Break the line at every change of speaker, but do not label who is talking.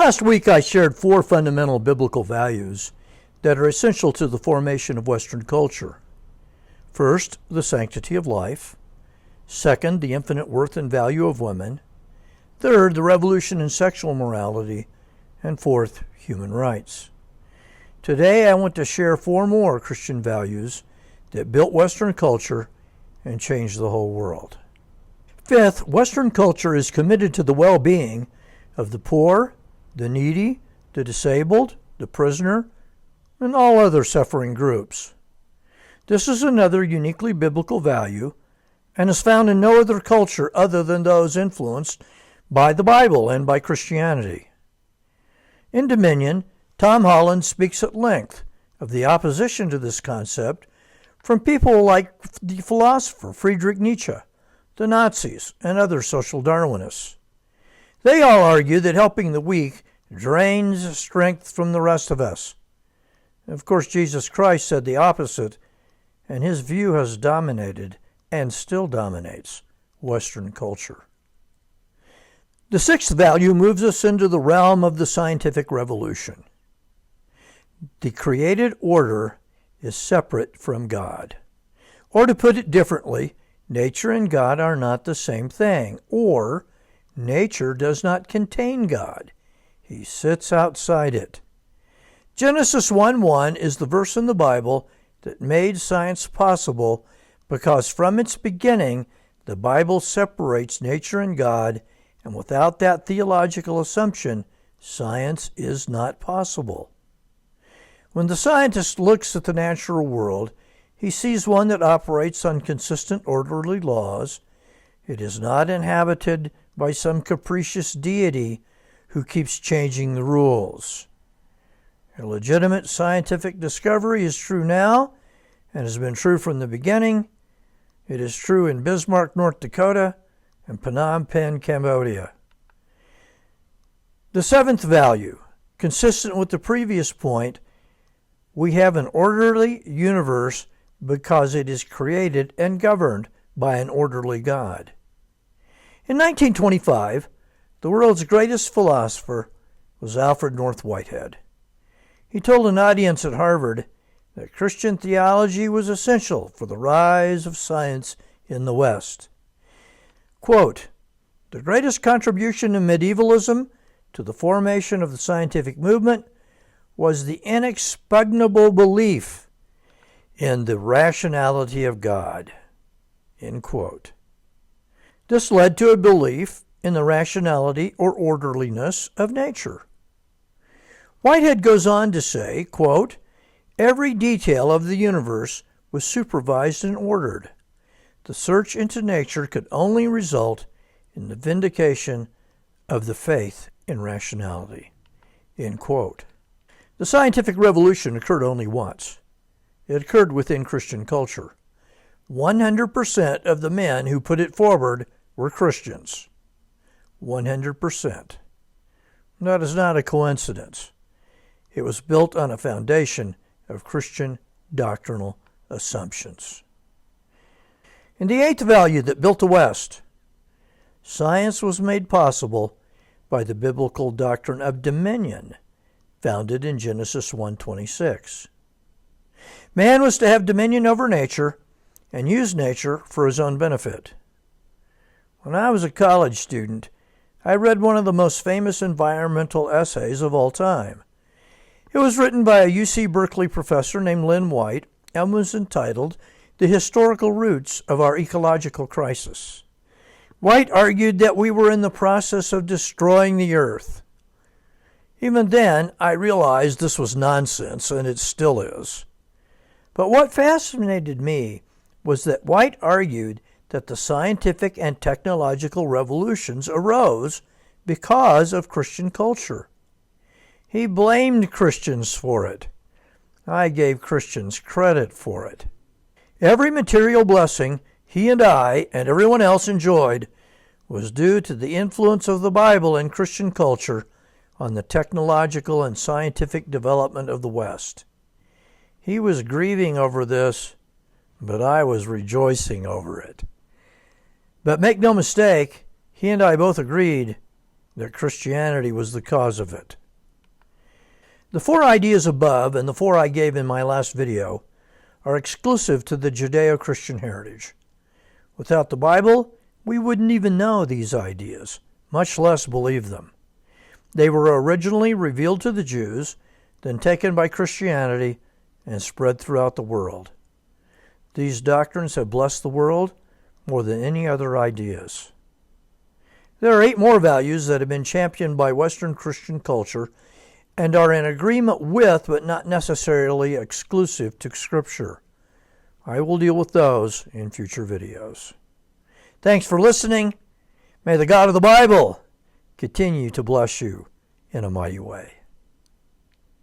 Last week I shared 4 fundamental biblical values that are essential to the formation of Western culture. First, the sanctity of life. Second, the infinite worth and value of women. Third, the revolution in sexual morality. And fourth, human rights. Today I want to share 4 more Christian values that built Western culture and changed the whole world. Fifth, Western culture is committed to the well-being of the poor, the needy, the disabled, the prisoner, and all other suffering groups. This is another uniquely biblical value and is found in no other culture other than those influenced by the Bible and by Christianity. In Dominion, Tom Holland speaks at length of the opposition to this concept from people like the philosopher Friedrich Nietzsche, the Nazis, and other social Darwinists. They all argue that helping the weak drains strength from the rest of us. Of course, Jesus Christ said the opposite, and his view has dominated and still dominates Western culture. The 6th value moves us into the realm of the scientific revolution. The created order is separate from God. Or to put it differently, nature and God are not the same thing, or nature does not contain God. He sits outside it. Genesis 1:1 is the verse in the Bible that made science possible because from its beginning, the Bible separates nature and God, and without that theological assumption, science is not possible. When the scientist looks at the natural world, he sees one that operates on consistent, orderly laws. It is not inhabited by some capricious deity who keeps changing the rules. A legitimate scientific discovery is true now and has been true from the beginning. It is true in Bismarck, North Dakota, and Phnom Penh, Cambodia. The 7th value, consistent with the previous point, we have an orderly universe because it is created and governed by an orderly God. In 1925, the world's greatest philosopher was Alfred North Whitehead. He told an audience at Harvard that Christian theology was essential for the rise of science in the West. Quote, "The greatest contribution of medievalism to the formation of the scientific movement was the inexpugnable belief in the rationality of God." End quote. This led to a belief in the rationality or orderliness of nature. Whitehead goes on to say, quote, "Every detail of the universe was supervised and ordered. The search into nature could only result in the vindication of the faith in rationality." End quote. The scientific revolution occurred only once. It occurred within Christian culture. 100% of the men who put it forward were Christians. 100%. That is not a coincidence. It was built on a foundation of Christian doctrinal assumptions. And the 8th value that built the West, science was made possible by the biblical doctrine of dominion, founded in Genesis 1:26. Man was to have dominion over nature and use nature for his own benefit. When I was a college student, I read one of the most famous environmental essays of all time. It was written by a UC Berkeley professor named Lynn White and was entitled "The Historical Roots of Our Ecological Crisis." White argued that we were in the process of destroying the earth. Even then, I realized this was nonsense, and it still is. But what fascinated me was that White argued that the scientific and technological revolutions arose because of Christian culture. He blamed Christians for it. I gave Christians credit for it. Every material blessing he and I and everyone else enjoyed was due to the influence of the Bible and Christian culture on the technological and scientific development of the West. He was grieving over this, but I was rejoicing over it. But make no mistake, he and I both agreed that Christianity was the cause of it. The 4 ideas above and the 4 I gave in my last video are exclusive to the Judeo-Christian heritage. Without the Bible, we wouldn't even know these ideas, much less believe them. They were originally revealed to the Jews, then taken by Christianity and spread throughout the world. These doctrines have blessed the world more than any other ideas. There are 8 more values that have been championed by Western Christian culture and are in agreement with, but not necessarily exclusive to, Scripture. I will deal with those in future videos. Thanks for listening. May the God of the Bible continue to bless you in a mighty way.